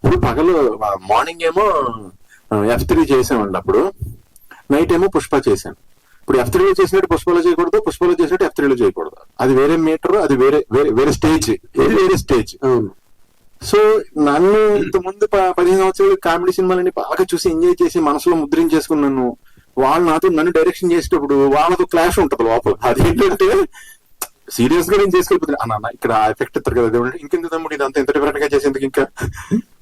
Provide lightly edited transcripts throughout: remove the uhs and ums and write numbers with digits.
ఇప్పుడు పగలు మార్నింగ్ ఏమో F3 చేసామండి, అప్పుడు నైట్ ఏమో పుష్ప చేశాను. ఇప్పుడు F3లో చేసినట్టు పుష్పలో చేయకూడదు, పుష్పలో చేసినట్టు F3లో చేయకూడదు. అది వేరే మీటర్, అది వేరే వేరే వేరే స్టేజ్, ఇది వేరే స్టేజ్. సో నన్ను ఇంతకుముందు 15 సంవత్సరాలు కామెడీ సినిమాలని బాగా చూసి ఎంజాయ్ చేసి మనసులో ముద్రించేసుకున్నాను. వాళ్ళు నన్ను డైరెక్షన్ చేసేటప్పుడు వాళ్ళతో క్లాష్ ఉంటది లోపల. అదేంటంటే సీరియస్ గా నేను చేసుకెళ్ళిపోతాను, అన్న ఇక్కడ ఎఫెక్ట్ ఇస్తారు కదా, ఇంకెంత తమ్ముడు ఇదంతా ఇంత డిఫరెంట్ గా చేసేందుకు ఇంకా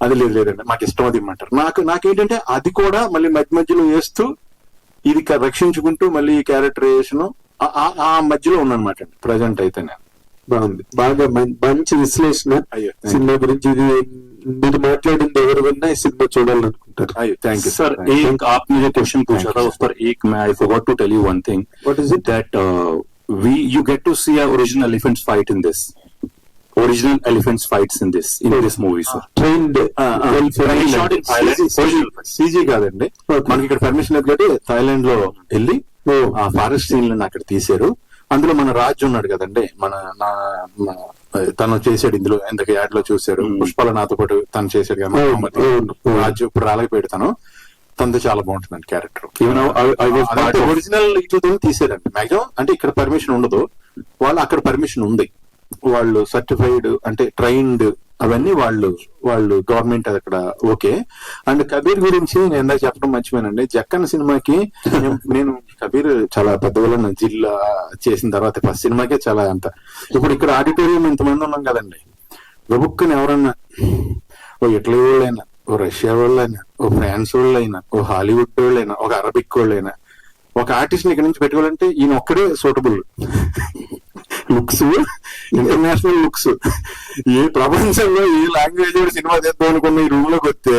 అది లేదండి మాకు ఇష్టం అది ఇమ్మంటారు. నాకేంటంటే అది కూడా మళ్ళీ మధ్యలో వేస్తూ ఇది రక్షించుకుంటూ మళ్ళీ ఈ క్యారెక్టరైజేషన్ ఆ మధ్యలో ఉన్నానమాట అండి ప్రజెంట్ అయితే. నేను బాగుంది, బాగా మంచి విశ్లేషణ సినిమా గురించి. ఇది మీరు మాట్లాడింది ఎవరు విన్నా ఈ సినిమా చూడాలనుకుంటారు. Thank you sir. एक आपने जो क्वेश्चन पूछा था उस पर एक मैं I forgot to tell you one thing. What is it? That you get to see our original elephants fight in this. Original elephants fights in this movie, sir. Trained Shot in Thailand. CG కాదండి, మనకి ఇక్కడ permission లేదు కాబట్టి Thailand లో వెళ్ళి ఆ forest scene అక్కడ తీశారు. అందులో మన రాజు ఉన్నాడు కదండి, తను చేసాడు ఇందులో, ఎందుకు యాడ్ లో చూశారు. పుష్పాల నాతో పాటు తను చేశాడు కదా రాజు. ఇప్పుడు రాలకి పెడతాను, తనతో చాలా బాగుంటుందండి క్యారెక్టర్. ఒరిజినల్ ఇట్లతో తీసారండి మాక్సిమం. అంటే ఇక్కడ పర్మిషన్ ఉండదు, వాళ్ళు అక్కడ పర్మిషన్ ఉంది. వాళ్ళు సర్టిఫైడ్ అంటే ట్రైన్డ్ అవన్నీ వాళ్ళు గవర్నమెంట్ అది అక్కడ ఓకే. అండ్ కబీర్ గురించి నేను ఎందాక చెప్పడం మర్చిపోయానండి. జక్కన్న సినిమాకి నేను కబీర్ చాలా పెద్దవాళ్ళ జిల్లా చేసిన తర్వాత ఫస్ట్ సినిమాకే చాలా అంత. ఇప్పుడు ఇక్కడ ఆడిటోరియం ఇంతమంది ఉన్నాం కదండి, గబుక్కని ఎవరన్నా ఓ ఇటలీ వాళ్ళైనా, ఓ రష్యా వాళ్ళైనా, ఓ ఫ్రాన్స్ వాళ్ళైనా, ఓ హాలీవుడ్ వాళ్ళైనా, ఒక అరబిక్ వాళ్ళైనా ఒక ఆర్టిస్ట్ ఇక్కడ నుంచి పెట్టుకోవాలంటే ఈయన ఒక్కడే సూటబుల్. లుక్స్, ఇంటర్నేషనల్ లుక్స్, ఏ ప్రపంచంలో ఏ లాంగ్వేజ్ సినిమా చేద్దాం అనుకున్న ఈ రూమ్ లోకి వస్తే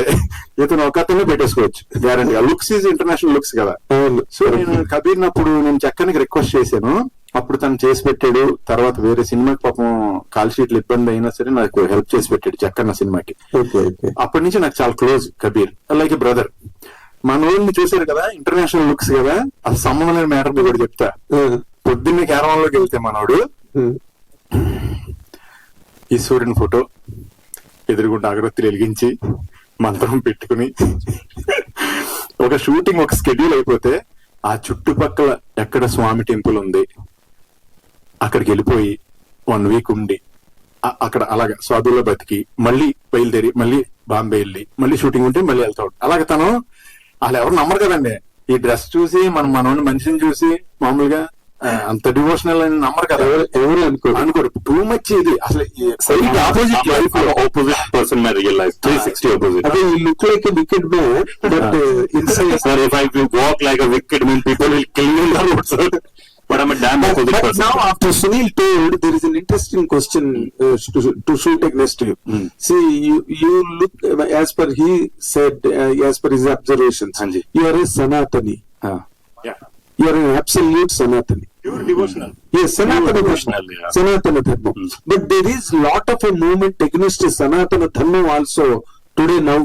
ఇతను ఒకతనే పెట్టేసుకోవచ్చు guarantee. Looks is international looks కదా. సో నేను కబీర్ అప్పుడు నేను చక్కనికి రిక్వెస్ట్ చేశాను, అప్పుడు తను చేసి పెట్టాడు. తర్వాత వేరే సినిమాకి పాపం కాల్ షీట్లు ఇబ్బంది అయినా సరే నాకు హెల్ప్ చేసి పెట్టాడు చక్కన్న సినిమాకి. అప్పటి నుంచి నాకు చాలా క్లోజ్ కబీర్, లైక్ ఏ బ్రదర్. మన ఊరిని చూసారు కదా, ఇంటర్నేషనల్ లుక్స్ కదా, అసలు సంబంధం లేని మ్యాటర్ మీద కూడా చెప్తా. పొద్దున్నే క్యారవాన్ లోకి వెళ్తే మనోడు ఈశ్వరుని ఫోటో ఎదురుగుండా అగరత్తులు వెలిగించి మంత్రం పెట్టుకుని ఒక షూటింగ్ ఒక స్కెడ్యూల్ అయిపోతే ఆ చుట్టుపక్కల ఎక్కడ స్వామి టెంపుల్ ఉంది అక్కడికి వెళ్ళిపోయి 1 వీక్ ఉండి అక్కడ అలాగా స్వాదుల్లో బతికి మళ్ళీ బయలుదేరి మళ్ళీ బాంబే వెళ్ళి మళ్ళీ షూటింగ్ ఉంటే మళ్ళీ వెళ్తాడు. అలాగే తను వాళ్ళు ఎవరు నమ్మరు కదండి, ఈ డ్రెస్ చూసి మనోని మనిషిని చూసి మామూలుగా అంత డివోషనల్ అని నమ్మరు కదా, ఎవరు అనుకోరు. టూ మచ్ ఇది అసలు opposite life, opposite person my real life, 360 opposite. అదే you look like a wicked man, but inside sir, if I walk like a wicked man, people will kill me in the road, sir. But I'm a damn opposite person. Now after Sunil told, there is an interesting question to shoot against you. See, you look, as per he said, as per his observations, you are a Sanatani. yeah, you are an absolute Sanatani. pure devotional. Yes, Sanatana devotional, yeah. Sanatana Dharma. But there is lot of a movement against Sanatana Dharma also today now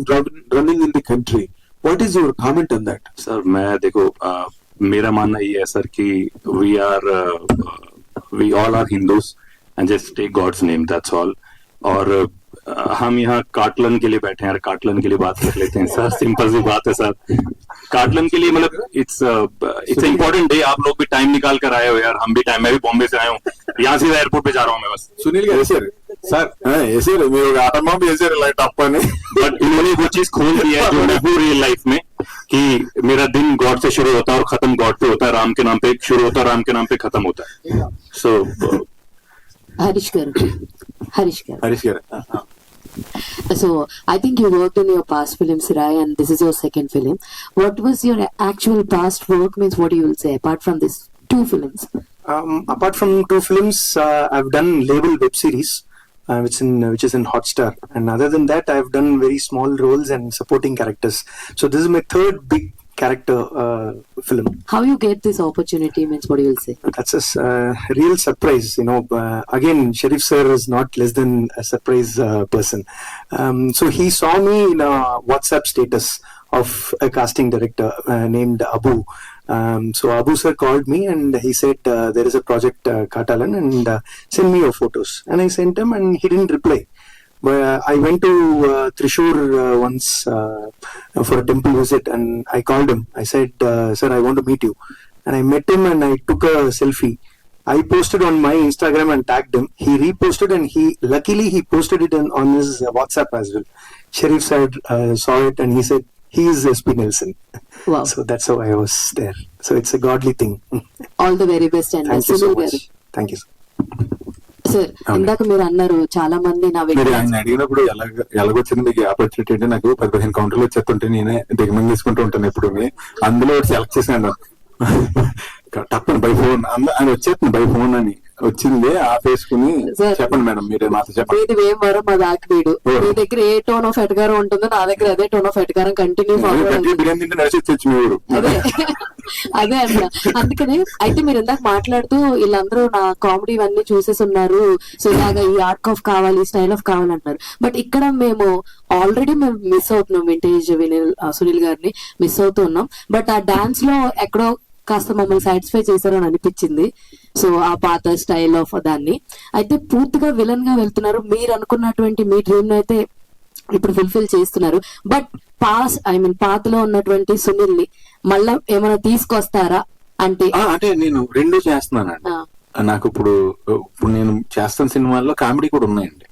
running in the country. What is your comment on that? Sir, मैं देखो मेरा मानना ये है sir कि we all are Hindus and just take God's name, that's all. और हम यहाँ काटलन के लिए बैठे हैं यार, काटलन के लिए बात कर लेते हैं सर. सिंपल सी बात है सर, काटलन के लिए मतलब इट्स इम्पोर्टेंट डे. आप लोग भी टाइम निकाल कर आए हो यार, हम भी टाइम, मैं भी बॉम्बे से आया हूँ, यहाँ से एयरपोर्ट पे जा रहा हूँ मैं बस. सुनील का ऐसे सर ऐसे मेरे आत्मा भी ऐसे लाइट अप्पा ने बट इन्होंने वो चीज खोल दिया है जो मैं हूँ रियल लाइफ में कि मेरा दिन गॉड से शुरू होता है और खत्म गॉड पे होता है, राम के नाम पे शुरू होता है, राम के नाम पे खत्म होता है. सो Harish garu. So I think you worked in your past films, Rai, and this is your second film. What was your actual past work? Means what you will say apart from these 2 films? Apart from 2 films, I've done label web series, which is in Hotstar, and other than that, I've done very small roles and supporting characters. So this is my 3rd big character film. How you get this opportunity? Means what you will say? That's a real surprise, you know. Again, Sharif sir is not less than a surprise person. So he saw me in a WhatsApp status of a casting director named Abu. So Abu sir called me and he said there is a project Katalan and send me your photos, and I sent him and he didn't reply. but I went to Thrissur once for a temple visit, and I called him. I said, "Sir, I want to meet you." And I met him and I took a selfie. I posted on my Instagram and tagged him. He reposted, and luckily he posted it on his WhatsApp as well. Sharif sir saw it and he said he is SP Nelson. Wow. So that's how I was there. So it's a godly thing. All the very best and Thank you so Sunil much. గారు. Thank you. Sir ఇందాక మీరు అన్నారు చాలా మంది నా మీరు వ్యక్తి ఆయన అడిగినప్పుడు ఎలాగొచ్చింది మీకు ఆపర్చునిటీ అంటే, నాకు 15 కౌంటర్లు వచ్చేస్తుంటే నేనే దిగమని తీసుకుంటూ ఉంటాను ఎప్పుడు. అందులో సెలెక్ట్ చేశాను తప్పని బై ఫోన్, ఆయన వచ్చేస్తుంది బై ఫోన్ అని వచ్చింది ఆపేసుకుని, Sir. చెప్పండి మేడం మీరే మాతో చెప్పండి. మీది వేమవరం మా దాకివీడు. Oh. మీ దగ్గర ఏ టోన్ ఆఫ్ ఎటకారం ఉంటుందో నా దగ్గర అదే టోన్ ఆఫ్ ఎటకారం కంటిన్యూ గట్టిగా బిర్యానీ తింటే నడిచి మీ ఊరు. అదే అదే అన్న. అందుకనే అయితే మీరు ఇందాక మాట్లాడుతూ వీళ్ళందరూ నా కామెడీ ఇవన్నీ చూసేసి ఉన్నారు, సో ఇలాగా ఈ ఆర్ట్ ఆఫ్ కావాలి, స్టైల్ ఆఫ్ కావాలి అంటున్నారు. బట్ ఇక్కడ మేము ఆల్రెడీ మేము మిస్ అవుతున్నాం వింటేజ్ సునీల్ గారిని మిస్ అవుతూ ఉన్నాం. బట్ ఆ డాన్స్ లో ఎక్కడో కాస్త మమ్మల్ని సాటిస్ఫై చేశారని అనిపించింది. సో ఆ పాత స్టైల్ ఆఫ్ దాన్ని అయితే పూర్తిగా విలన్ గా వెళ్తున్నారు. మీరు అనుకున్నటువంటి మీ డ్రీమ్ ను అయితే ఇప్పుడు ఫుల్ఫిల్ చేస్తున్నారు. బట్ పాతలో ఉన్నటువంటి సునీల్ ని మళ్ళా ఏమైనా తీసుకొస్తారా అంటే? అంటే నేను రెండు చేస్తున్నానండి. నాకు ఇప్పుడు నేను చేస్తున్న సినిమాల్లో కామెడీ కూడా ఉన్నాయండి,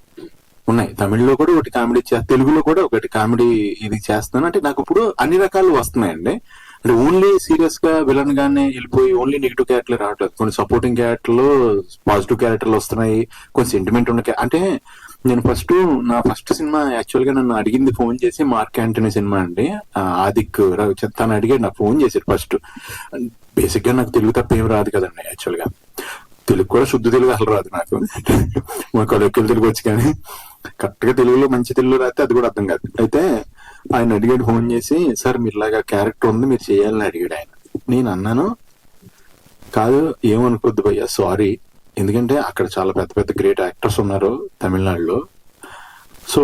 ఉన్నాయి. తమిళ్లో కూడా ఒకటి కామెడీ తెలుగులో కూడా ఒకటి కామెడీ ఇది చేస్తున్నాను. అంటే నాకు ఇప్పుడు అన్ని రకాలు వస్తున్నాయండి. అంటే ఓన్లీ సీరియస్ గా విలన్ గానే వెళ్ళిపోయి ఓన్లీ నెగిటివ్ క్యారెక్టర్ రావట్లేదు. కొన్ని సపోర్టింగ్ క్యారెక్టర్లు, పాజిటివ్ క్యారెక్టర్లు వస్తున్నాయి, కొన్ని సెంటిమెంట్ ఉన్న అంటే నేను నా ఫస్ట్ సినిమా యాక్చువల్ గా నన్ను అడిగింది ఫోన్ చేసి మార్క్ యాంటనీ సినిమా అండి. ఆదిక్ తను అడిగాడు, నాకు ఫోన్ చేశాడు ఫస్ట్. బేసిక్ గా నాకు తెలుగు తప్ప ఏం రాదు కదండి యాక్చువల్ గా. తెలుగు కూడా శుద్ధ తెలుగు అసలు రాదు నాకు. మా కొలెక్కిల తెలుగు వచ్చి, కానీ కరెక్ట్ గా తెలుగులో మంచి తెలుగు రాస్తే అది కూడా అర్థం కాదు. అయితే ఆయన అడిగాడు ఫోన్ చేసి, సార్ మీరులాగా క్యారెక్టర్ ఉంది మీరు చేయాలని అడిగాడు ఆయన. నేను అన్నాను, కాదు ఏమనుకోద్దు భయ్యా, సారీ, ఎందుకంటే అక్కడ చాలా పెద్ద పెద్ద గ్రేట్ యాక్టర్స్ ఉన్నారు తమిళనాడులో. సో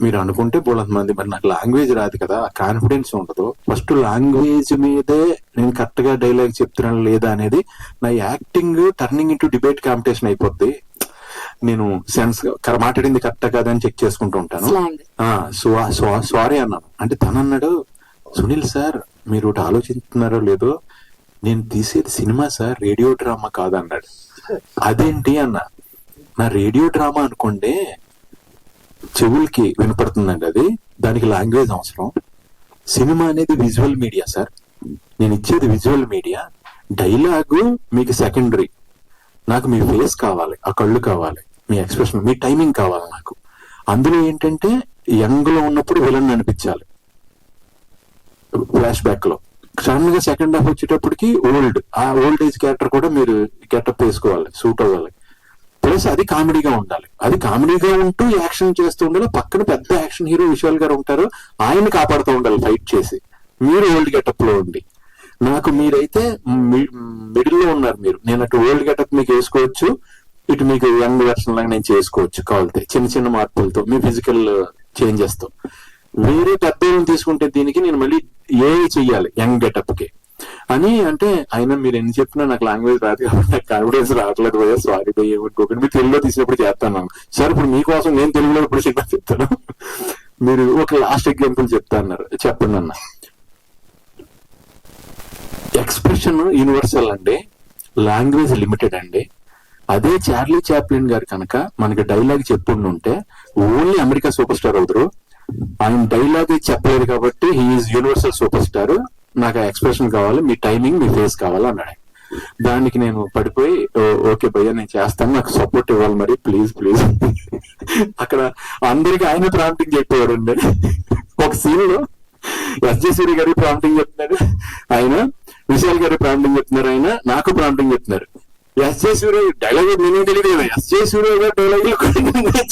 మీరు అనుకుంటే బోలంత మంది, మరి నాకు లాంగ్వేజ్ రాదు కదా, కాన్ఫిడెన్స్ ఉండదు. ఫస్ట్ లాంగ్వేజ్ మీదే నేను కరెక్ట్ గా డైలాగ్ చెప్తున్నాను లేదా అనేది, నా acting turning into debate competition అయిపోద్ది. నేను సెన్స్ మాట్లాడింది కరెక్టా కాదని చెక్ చేసుకుంటూ ఉంటాను. సారీ అన్నాను. అంటే తను అన్నాడు, సునీల్ సార్ మీరు ఒకటి ఆలోచిస్తున్నారో లేదో, నేను తీసేది సినిమా సార్, రేడియో డ్రామా కాదన్నాడు. అదేంటి అన్న, నా రేడియో డ్రామా అనుకోండి చెవులకి వినపడుతుందండి, అది దానికి లాంగ్వేజ్ అవసరం. సినిమా అనేది విజువల్ మీడియా సార్, నేను ఇచ్చేది విజువల్ మీడియా. డైలాగు మీకు సెకండరీ, నాకు మీ ఫేస్ కావాలి, ఆ కళ్ళు కావాలి, మీ ఎక్స్ప్రెషన్, మీ టైమింగ్ కావాలి నాకు. అందులో ఏంటంటే యంగ్ లో ఉన్నప్పుడు విలన్ అనిపించాలి, ఫ్లాష్ బ్యాక్ లో సడన్ గా సెకండ్ హాఫ్ వచ్చేటప్పటికి ఆ ఓల్డ్ ఏజ్ క్యారెక్టర్ కూడా మీరు గెటప్ వేసుకోవాలి, సూట్ అవ్వాలి. ప్లస్ అది కామెడీగా ఉండాలి, అది కామెడీగా ఉంటూ యాక్షన్ చేస్తూ ఉండాలి. పక్కన పెద్ద యాక్షన్ హీరో విశాల్ గారు ఉంటారు, ఆయన కాపాడుతూ ఉండాలి ఫైట్ చేసి, మీరు ఓల్డ్ గెటప్ లో ఉండి. నాకు మీరైతే మిడిల్ లో ఉన్నారు మీరు, నేను అటు ఓల్డ్ గెటప్ మీకు వేసుకోవచ్చు, ఇటు మీకు యంగ్ వెర్షన్ లాగా నేను చేసుకోవచ్చు కావాలితే, చిన్న చిన్న మార్పులతో మీ ఫిజికల్ చేంజెస్ తో. వేరే పెద్దలను తీసుకుంటే దీనికి నేను మళ్ళీ ఏ చెయ్యాలి యంగ్ గెటప్ కి అని. అంటే అయినా మీరు ఎన్ని చెప్పినా నాకు లాంగ్వేజ్ రాదు కాబట్టి నాకు కాన్ఫిడెన్స్ రావట్లేదు భయ్యా, సారీ భయ్యా, ఇంకొకటి మీరు తెలుగులో తీసినప్పుడు చేస్తాను సార్. ఇప్పుడు మీకోసం నేను తెలుగులో ఇప్పుడు సినిమా చెప్తాను, మీరు ఒక లాస్ట్ ఎగ్జాంపుల్ చెప్తా అన్నారు, చెప్పండి అన్న. ఎక్స్ప్రెషన్ యూనివర్సల్ అండి, లాంగ్వేజ్ లిమిటెడ్ అండి. అదే చార్లీ చాప్లిన్ గారు కనుక మనకి డైలాగ్ చెప్పుంటే ఓన్లీ అమెరికా సూపర్ స్టార్ అవుతారు. ఆయన డైలాగ్ చెప్పలేదు కాబట్టి హీఈస్ యూనివర్సల్ సూపర్ స్టార్. నాకు ఆ ఎక్స్ప్రెషన్ కావాలి, మీ టైమింగ్, మీ ఫేస్ కావాలి అన్నాడు. దానికి నేను పడిపోయి ఓకే భయ్యా నేను చేస్తాను, నాకు సపోర్ట్ ఇవ్వాలి మరి ప్లీజ్ ప్లీజ్. అక్కడ అందరికి ఆయన ప్రాంప్టింగ్ చెప్పేవాడు అండి. ఒక సీన్ లో ఎస్జే సూర్య గారి ప్రాంప్టింగ్ చెప్తున్నాడు ఆయన, విశాల్ గారి ప్రాంప్టింగ్ చెప్తున్నారు ఆయన, నాకు ప్రాంప్టింగ్ చెప్తున్నారు. ఎస్జే సూర్య డైలాగ్ నేనే తెలియదు కదా, ఎస్జే సూర్య గారు డైలాగ్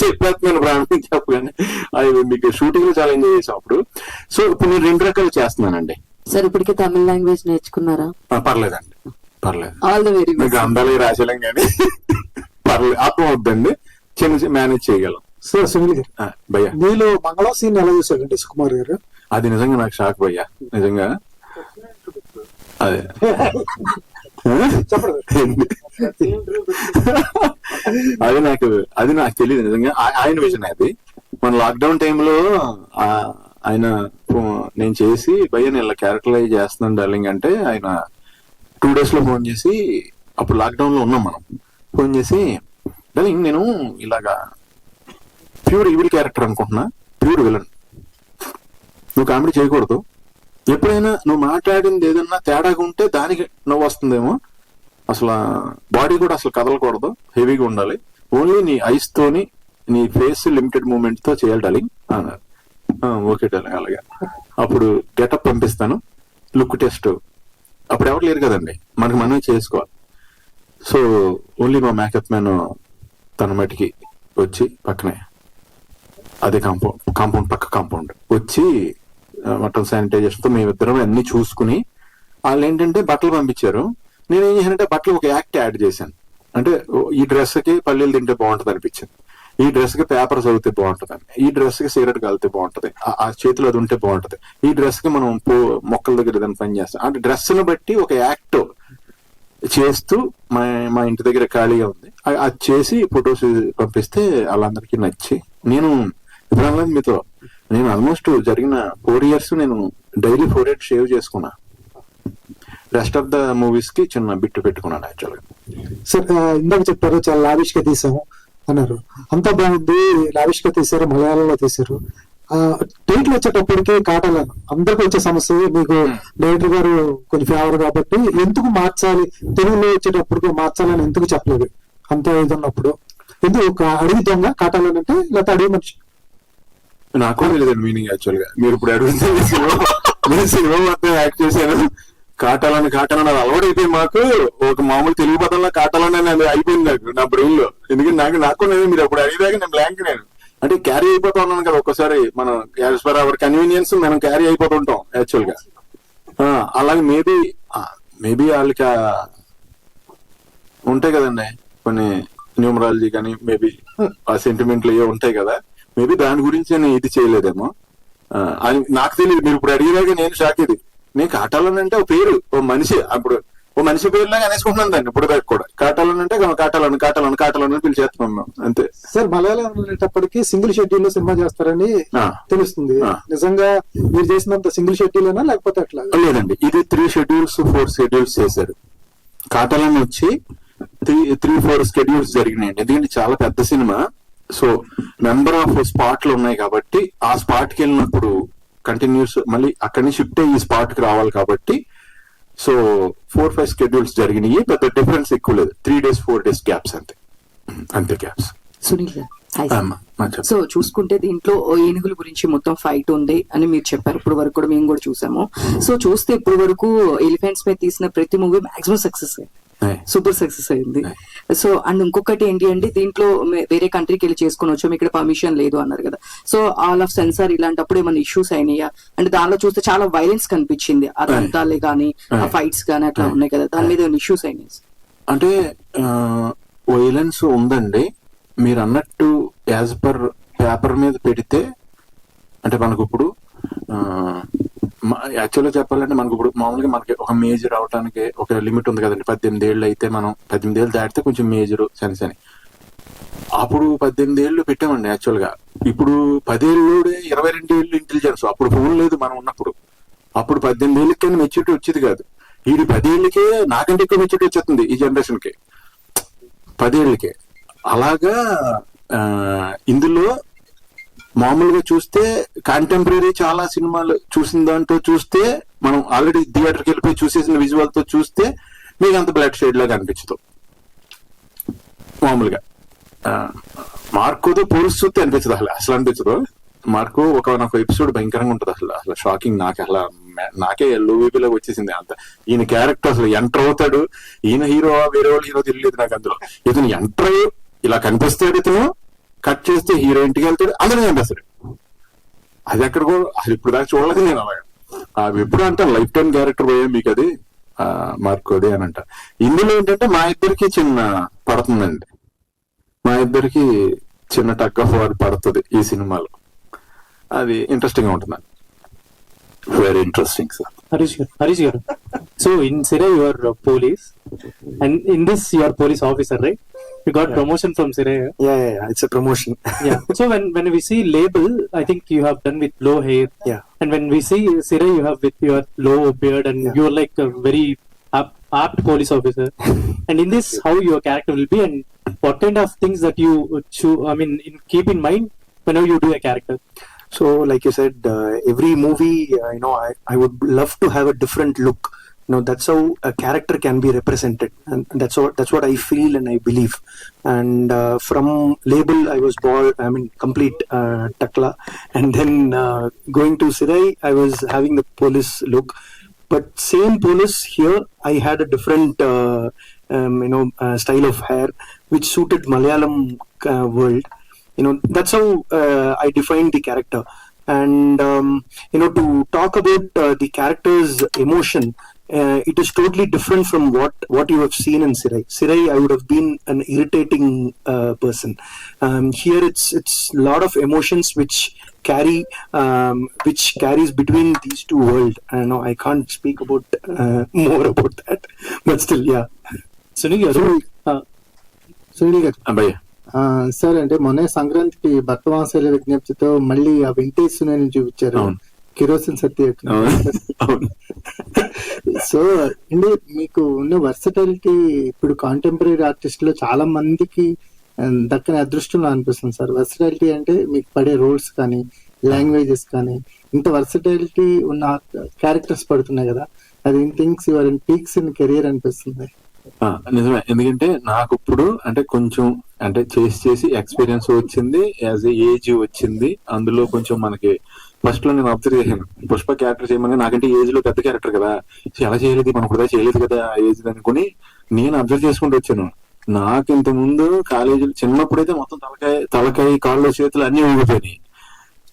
చెప్పేస్తున్నాను ప్రాంప్టింగ్ చెప్పగానే. అది మీకు షూటింగ్ లో చాలా ఎంజాయ్ చేసాం అప్పుడు. సో ఇప్పుడు నేను 2 రకాలు చేస్తున్నానండి. సార్ ఇప్పటికి తమిళ లాంగ్వేజ్ నేర్చుకున్నారా? పర్లేదండి, పర్లేదు. All the very best. గ్రంథాలు రాసేలాం కానీ పర్లేదు, అర్థం అవుద్దండి, చిన్న మేనేజ్ చేయగలం. సార్ సునీల్ గారు, భయ్యా మీలో మంగళం సీన్ ఎలా చూసారండి సుకుమార్ గారు? అది నిజంగా నాకు షాక్ భయ్యా, నిజంగా. అదే అది నాకు తెలియదు నిజంగా, ఆయన విజన్ అది. మన లాక్డౌన్ టైంలో ఆయన నేను చేసి భయ్య నేను ఇలా క్యారెక్టరైజ్ చేస్తున్నాను డార్లింగ్ అంటే ఆయన 2 days లో ఫోన్ చేసి, అప్పుడు లాక్డౌన్ లో ఉన్నాం మనం, ఫోన్ చేసి డార్లింగ్ నేను ఇలాగా ప్యూర్ ఈవిల్ క్యారెక్టర్ అనుకుంటున్నా, ప్యూర్ విలన్, నువ్వు కామెడీ చేయకూడదు, ఎప్పుడైనా నువ్వు మాట్లాడింది ఏదన్నా తేడాగా ఉంటే దానికి నవ్వు వస్తుందేమో, అసలు బాడీ కూడా అసలు కదలకూడదు, హెవీగా ఉండాలి, ఓన్లీ నీ ఐస్ తోని నీ ఫేస్ లిమిటెడ్ మూమెంట్ తో చేయాలి డార్లింగ్ అన్నారు. ఓకే డార్లింగ్ అలాగే. అప్పుడు గెటప్ పంపిస్తాను, లుక్ టెస్ట్, అప్పుడు ఎవరు లేరు కదండి, మనకి మనమే చేసుకోవాలి. సో ఓన్లీ మా మేకప్ మ్యాన్ తన మటుకి వచ్చి పక్కనే అదే కాంపౌండ్ పక్క కాంపౌండ్ వచ్చి మొత్తం శానిటైజేషన్ తో మేమిద్దరం అన్ని చూసుకుని, వాళ్ళు ఏంటంటే బట్టలు పంపించారు, నేనేం చేశానంటే బట్టలు ఒక యాక్ట్ యాడ్ చేశాను. అంటే ఈ డ్రెస్ కి పల్లీలు తింటే బాగుంటది అనిపించింది, ఈ డ్రెస్ కి పేపర్ చదివితే బాగుంటది అని, ఈ డ్రెస్ కి సిగరెట్ కాలితే బాగుంటది, ఆ చేతిలో అది ఉంటే బాగుంటది, ఈ డ్రెస్ కి మనం మొక్కల దగ్గర ఏదైనా పని చేస్తాం, అంటే డ్రెస్ ని బట్టి ఒక యాక్ట్ చేస్తూ మా ఇంటి దగ్గర ఖాళీగా ఉంది, అది చేసి ఫొటోస్ పంపిస్తే వాళ్ళందరికీ నచ్చి, నేను ఇప్పుడు మీతో నేను ఆల్మోస్ట్ జరిగిన 4 years నేను డైలీ 4 heads షేవ్ చేసుకున్నా, రెస్ట్ ఆఫ్ ద మూవీస్ కి చిన్న బిట్టు పెట్టుకున్నాను యాక్చువల్ గా. సార్ ఇందాక చెప్పారు చాలా లావిష్ గా తీసాము అన్నారు, అంతా బాగుంది, లావిష్ గా తీసారు, మలయాళంలో తీసారు. టైటిల్ వచ్చేటప్పటికి కాటాలను అందరికి వచ్చే సమస్య, మీకు డైరెక్టర్ గారు కొంచెం ఫేవర్ కాబట్టి ఎందుకు మార్చాలి, తెలుగులో వచ్చేటప్పటికి మార్చాలని ఎందుకు చెప్పలేదు, అంత ఇది ఉన్నప్పుడు ఎందుకు ఒక అడవి దొంగ కాటాలని అంటే, లేకపోతే అడవి మనిషి? నాకు తెలియదు మీనింగ్ యాక్చువల్ గా, మీరు ఇప్పుడు అడిగితే సినిమా మొత్తం యాక్ట్ చేశాను, కాటాలని అది అలవాటు అయిపోయింది మాకు, ఒక మామూలు తెలుగు పదంలో కాటాలని అది అయిపోయింది నా బ్రెయిన్ లో, ఎందుకంటే నాకు మీరు అప్పుడు అడిగేదాకా నేను బ్లాంక్, నేను అంటే క్యారీ అయిపోతా ఉన్నాను కదా ఒక్కసారి, మనం యాజ్ పర్ అవర్ కన్వీనియన్స్ మనం క్యారీ అయిపోతుంటాం యాక్చువల్ గా. అలాగే మేబీ వాళ్ళకి ఉంటాయి కదండి కొన్ని న్యూమరాలజీ కానీ మేబీ ఆ సెంటిమెంట్లు ఏవో ఉంటాయి కదా, మేబీ దాని గురించి నేను ఇది చేయలేదేమో అని నాకు తెలియదు. మీరు ఇప్పుడు అడిగేదాకా నేను షాక్, ఇది నేను కాటాలని అంటే ఓ పేరు, ఓ మనిషి, అప్పుడు ఓ మనిషి పేరులాగా అనేసుకుంటున్నాను దాన్ని ఇప్పుడు దాకా కూడా, కాటాలని అంటే కాటాలని పిలిచేస్తున్నాం అంతే. సార్ మలయాళం అనేటప్పటికి సింగిల్ షెడ్యూల్ లో సినిమా చేస్తారని తెలుస్తుంది, నిజంగా మీరు చేసినంత సింగిల్ షెడ్యూల్ అయినా లేకపోతే అట్లా? లేదండి, ఇది 3 schedules 4 schedules చేశారు. కాటాలని వచ్చి 3-4 schedules జరిగినాయండి, ఎందుకంటే చాలా పెద్ద సినిమా, సో నెంబర్ ఆఫ్ స్పాట్లు ఉన్నాయి కాబట్టి ఆ స్పాట్ కి వెళ్ళినప్పుడు కంటిన్యూస్ మళ్ళీ అక్కడి నుంచి షిఫ్ట్ అయ్యి ఈ స్పాట్ కి రావాలి కాబట్టి, సో 4-5 schedules జరిగినాయి, పెద్ద డిఫరెన్స్ ఎక్కువ లేదు, 3 days 4 days గ్యాప్స్ అంతే గ్యాప్స్. సునీల్ గారు, సో చూసుకుంటే దీంట్లో ఏనుగుల గురించి మొత్తం ఫైట్ ఉంది అని మీరు చెప్పారు, ఇప్పుడు వరకు కూడా మేము కూడా చూసాము. సో చూస్తే ఇప్పుడు వరకు ఎలిఫెంట్స్ మీద తీసిన ప్రతి మూవీ మాక్సిమం సక్సెస్ అయ్యింది, సూపర్ సక్సెస్ అయింది. సో అండ్ ఇంకొకటి ఏంటి అంటే దీంట్లో వేరే కంట్రీకి వెళ్ళి చేసుకుని వచ్చాము, ఇక్కడ పర్మిషన్ లేదు అన్నారు కదా, సో ఆల్ ఆఫ్ సెన్సార్ ఇలాంటప్పుడు ఏమైనా ఇష్యూస్ అయినాయా? అంటే దానిలో చూస్తే చాలా వైలెన్స్ కనిపించింది, ఆ దంతాలే గానీ ఆ ఫైట్స్ గానీ అట్లా ఉన్నాయి కదా, దాని మీద ఏమైనా ఇష్యూస్ అయినాయి? అంటే వైలెన్స్ ఉందండి, మీరు అన్నట్టు యాజ్ పర్ పేపర్ మీద పెడితే, అంటే మనకు ఇప్పుడు యాక్చువల్గా చెప్పాలంటే మనకు ఇప్పుడు మామూలుగా మనకి ఒక మేజర్ అవడానికి ఒక లిమిట్ ఉంది కదండి, 18 ఏళ్ళు అయితే మనం 18 ఏళ్ళు దాటితే కొంచెం మేజర్ సెన్స్ అని, అప్పుడు 18 ఏళ్ళు పెట్టామండి యాక్చువల్ గా. ఇప్పుడు 10 ఏళ్ళు 22 ఏళ్ళు ఇంటెలిజెన్స్, అప్పుడు ఫోన్ లేదు మనం ఉన్నప్పుడు, అప్పుడు 18 ఏళ్ళకి మెచ్యూరిటీ వచ్చేది కాదు, ఈ 10 ఏళ్ళకే నాకంటే ఎక్కువ మెచ్యూరిటీ వచ్చేస్తుంది ఈ జనరేషన్ కి 10 ఏళ్ళకే. అలాగా ఇందులో మామూలుగా చూస్తే కాంటెంపరీ చాలా సినిమాలు చూసిన దాంట్లో చూస్తే, మనం ఆల్రెడీ థియేటర్కి వెళ్ళిపోయి చూసేసిన విజువల్ తో చూస్తే మీకు అంత బ్లడ్ షేడ్ లాగా అనిపించదు. మామూలుగా మార్కోతో పోల్చి చూస్తే అనిపించదు, అసలు అనిపించదు. మార్కో ఒక ఎపిసోడ్ భయంకరంగా ఉంటుంది, అసలు షాకింగ్, నాకే లోవీపీలోకి వచ్చేసింది అంత. ఈయన క్యారెక్టర్ అసలు ఎంటర్ అవుతాడు, ఈయన హీరో వేరే వాళ్ళు హీరో తెలియదు నాకు, అందులో ఇతను ఎంటర్ ఇలా కనిపిస్తాడు, ఇతను కట్ చేస్తే హీరో ఇంటికి వెళ్తాడు, అందరూ కనిపిస్తాడు. అది ఎక్కడ కూడా అసలు ఇప్పుడు దాకా చూడలేదు నేను అలాగా. ఎప్పుడు అంటాను లైఫ్ టైం క్యారెక్టర్ పోయా మీకు అది మార్కోది అని అంట. ఇందులో ఏంటంటే మా ఇద్దరికి చిన్న పడుతుందండి, మా ఇద్దరికి చిన్న టగ్ ఆఫ్ వార్ పడుతుంది ఈ సినిమాలో, అది ఇంట్రెస్టింగ్ గా ఉంటుంది. Very interesting sir. హరీష్ గారు, so in Sira you are police and in this you are police officer, right? You got promotion from Siray. Yeah, it's a promotion. Yeah. So when we see label, I think you have done with low hair. Yeah. And when we see Siray, you have with your low beard, and Yeah. you're like a very apt police officer. And in this, how your character will be, and what kind of things that you keep in mind whenever you do a character. So, like you said, every movie, I would love to have a different look. That's how a character can be represented, and that's what I feel and I believe. And from label, I was born, complete takla, and then going to Sirai, I was having the police look. But same police here, I had a different style of hair which suited Malayalam world. That's how I defined the character. And to talk about the character's emotion, it is totally different from what you have seen in Sirai. Sirai, I would have been an irritating person. Here, it's a lot of emotions which carries between these two worlds. I can't speak about more about that, but still, yeah. Sunil garu, Sunil గారు భయ్య sir, అంటే మొన్న సంక్రాంతికి భక్తవాంశాల విజ్ఞప్తితో మళ్ళీ ఆ vintage Sunil చూపించారు, అవును. Kerosene సత్య. అవును. సో అంటే మీకు ఉన్న వర్సటాలిటీ ఇప్పుడు కాంటెంపరీ ఆర్టిస్ట్ లో చాలా మందికి దక్కని అదృష్టంలో అనిపిస్తుంది సార్. వర్సటాలిటీ అంటే మీకు పడే రోల్స్ కానీ లాంగ్వేజెస్ కానీ ఇంత వర్సటాలిటీ ఉన్న క్యారెక్టర్స్ పడుతున్నాయి కదా, అది things your in peaks in career అనిపిస్తుంది. నిజమే, ఎందుకంటే నాకు ఇప్పుడు అంటే కొంచెం అంటే చేసి ఎక్స్పీరియన్స్ వచ్చింది, యాజ్ ఏజ్ వచ్చింది. అందులో కొంచెం మనకి ఫస్ట్ లో నేను అబ్జర్వ్ చేశాను, పుష్ప క్యారెక్టర్ చేయమని నాకంటే ఏజ్ లో పెద్ద క్యారెక్టర్ కదా, ఎలా చేయలేదు మనం కూడా చేయలేదు కదా ఏజ్ అనుకుని నేను అబ్జర్వ్ చేసుకుంటూ వచ్చాను. నాకు ఇంత ముందు కాలేజీలో చిన్నప్పుడైతే మొత్తం తలకాయ కాళ్ళు చేతులు అన్ని ఊగిపోయినాయి.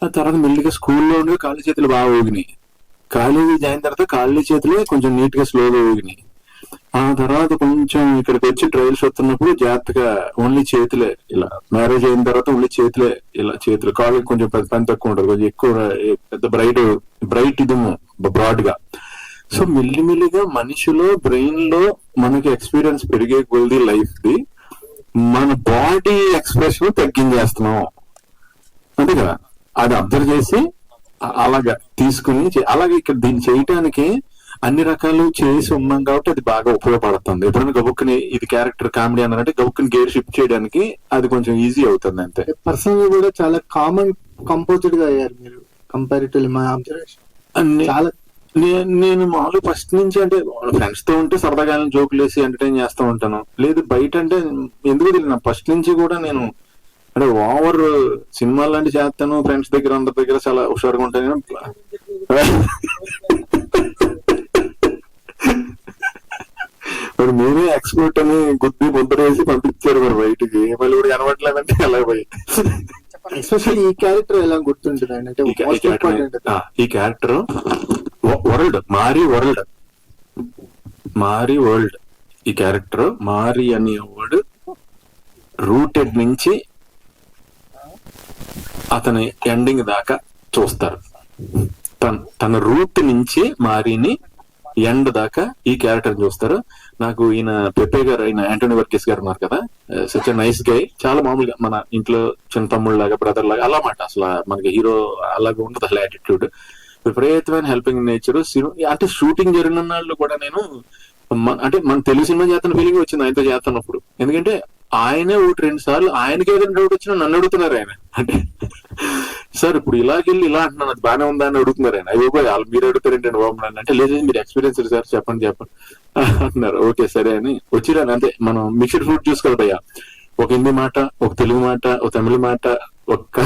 ఆ తర్వాత మెల్లిగా స్కూల్లో ఉండే కాళ్ళు చేతులు బాగా ఊగినాయి. కాలేజీ జాయిన్ తర్వాత కాళ్ళు చేతులు కొంచెం నీట్ గా స్లోగా ఊగినాయి. ఆ తర్వాత కొంచెం ఇక్కడికి వచ్చి ట్రయల్స్ వస్తున్నప్పుడు జాగ్రత్తగా ఓన్లీ చేతులే, ఇలా మ్యారేజ్ అయిన తర్వాత ఓన్లీ చేతులే, ఇలా చేతులు, కాళ్ళకి కొంచెం పని తక్కువ ఉంటుంది, కొంచెం ఎక్కువ పెద్ద బ్రైట్ ఇదేమో బ్రాడ్ గా. సో మెల్లిమెల్లిగా మనిషిలో బ్రెయిన్ లో మనకి ఎక్స్పీరియన్స్ పెరిగే కొద్ది లైఫ్ ది మన బాడీ ఎక్స్ప్రెషన్ తగ్గించేస్తున్నాం అంతే కదా. అది అబ్జర్వ్ చేసి అలాగా తీసుకుని అలాగే ఇక్కడ దీన్ని చేయటానికి అన్ని రకాలు చేసి ఉన్నాం కాబట్టి అది బాగా ఉపయోగపడుతుంది. ఎప్పుడైనా గబుక్కుని ఇది క్యారెక్టర్ కామెడీ అన్నారంటే గబుక్కుని గేర్ షిఫ్ట్ చేయడానికి అది కొంచెం ఈజీ అవుతుంది అంతే. పర్సనల్ గా కూడా చాలా కామన్ కంపోజ్డ్ గా అయ్యారు మీరు కంపారిటివ్లీ మై అబ్జర్వేషన్. చాలా నేను మామూలుగా ఫస్ట్ నుంచి అంటే ఫ్రెండ్స్ తో ఉంటే సరదాగా జోకులు వేసి ఎంటర్టైన్ చేస్తూ ఉంటాను. లేదు బయట అంటే ఎందుకు తెలియదు, ఫస్ట్ నుంచి కూడా నేను అంటే ఓవర్ సినిమాలు లాంటి చేస్తాను, ఫ్రెండ్స్ దగ్గర అందరి దగ్గర చాలా హుషారుగా ఉంటాను. మరి మీరే ఎక్స్పర్ట్ అని గుద్ది ముద్ర వేసి పంపించారు మరి బయటికి, మళ్ళీ ఇప్పుడు కనబడలేదంటే ఎలా పోయి. ఎస్పెషల్లీ ఈ క్యారెక్టర్ ఎలా గుర్తుంటుంది అంటే ఈ క్యారెక్టర్ మారి వరల్డ్ ఈ క్యారెక్టర్ మారి అనే వర్డ్ రూటెడ్ నుంచి అతని ఎండింగ్ దాకా చూస్తారు. తన రూట్ నుంచి మారిని ఎండ్ దాకా ఈ క్యారెక్టర్ చూస్తారు. నాకు ఈయన పెప్పే గారు, ఆయన యాంటోనీ వర్గీస్ గారు ఉన్నారు కదా, సచ్ నైస్ గై, చాలా మామూలుగా మన ఇంట్లో చిన్న తమ్ముడు లాగా బ్రదర్ లాగా అలా మాట. అసలు మనకి హీరో అలాగా ఉండదు అసలు యాటిట్యూడ్, విపరీతమైన హెల్పింగ్ నేచర్. అంటే షూటింగ్ జరిగిన వాళ్ళు కూడా నేను అంటే మన తెలుగు సినిమా చేస్తున్న ఫీలింగ్ వచ్చింది ఆయనతో చేస్తున్నప్పుడు. ఎందుకంటే ఆయనే ఒకటి 2 సార్లు ఆయనకి ఏదైనా డౌట్ వచ్చినా నన్ను అడుగుతున్నారు ఆయన. అంటే సార్ ఇప్పుడు ఇలాగెళ్ళి ఇలా అంటున్నాను, అది బాగానే ఉందా అని అడుగుతున్నారు ఆయన. అయ్యో వాళ్ళు మీరు అడుగుతారేంటండి బాబు అంటే, లేదు మీరు ఎక్స్పీరియన్స్ సార్ చెప్పండి అంటున్నారు. ఓకే సరే అని వచ్చిరాను అంతే. మనం మిక్స్డ్ ఫ్రూట్ జ్యూస్ కదా భయ్యా, ఒక హిందీ మాట, ఒక తెలుగు మాట, ఒక తమిళ మాట, ఒక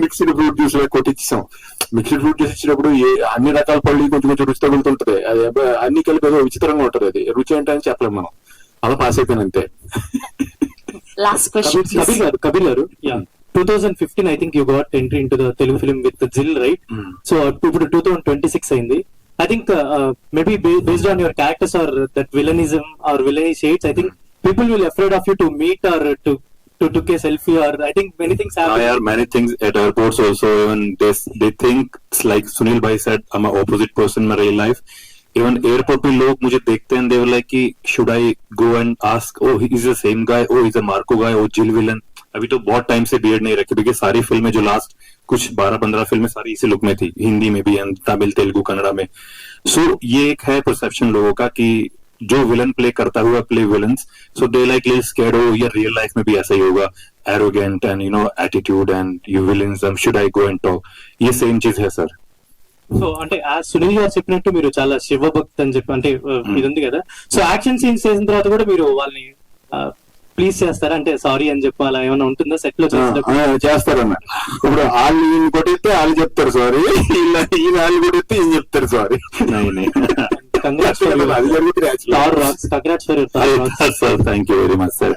మిక్స్డ్ ఫ్రూట్ జ్యూస్ లో కొట్టించాం. మిక్స్డ్ ఫ్రూట్ జ్యూస్ ఇచ్చినప్పుడు అన్ని రకాల పళ్ళు కొంచెం కొంచెం రుచి తగులుతుంటది, అది అన్ని కలిపి విచిత్రంగా ఉంటది. అది రుచి ఏంటని చెప్పలేము మనం, అలా పాస్ అయిపోయిన అంతే. లాస్ట్ క్వశ్చన్ కబీర్ గారు, 2015 I think you got entry into the Telugu film with the Jill, right? So ఇప్పుడు 2026 అయింది. I think maybe based on your characters or that villainism or villainy shades, I think people will afraid of you to meet or to took a selfie, or I think many things happen. There are many things at airports also. Even they think it's like Sunil Bhai said, I'm an opposite person in my real life. Even airport पे लोग मुझे देखते हैं, they were like कि should I go and ask, oh he is the same guy, oh is a Marco guy, oh Jil villain. अभी तो बहुत time से बियर्ड नहीं रखी, क्योंकि सारी फिल्में जो लास्ट कुछ 12-15 फिल्में सारी इसी लुक में थी, हिंदी में भी एंड तमिल, तेलुगु, कन्नड़ा में. सो ये एक है परसेप्शन लोगों का कि जो विलन प्ले करता हुआ play villains, so they like little scared, oh ये रियल लाइफ में भी ऐसा ही होगा, arrogant and you know attitude and you villainism, should I go and talk, ये सेम चीज है सर. సో అంటే ఆ సునీల్ గారు చెప్పినట్టు మీరు చాలా శివభక్తి అని చెప్పి అంటే ఇది ఉంది కదా, సో యాక్షన్ సీన్స్ చేసిన తర్వాత కూడా మీరు వాళ్ళని ప్లీజ్ చేస్తారా, అంటే సారీ అని చెప్పి అలా ఏమైనా ఉంటుందా సెట్ లో చేసినప్పుడు? చేస్తారన్న. ఇప్పుడు వాళ్ళు ఈయన కొట్టేస్తే వాళ్ళు చెప్తారు సారీ, ఈయన వాళ్ళు కొట్టేస్తే ఈయన చెప్తారు sorry. Congrats for your Sir, thank you very much, sir.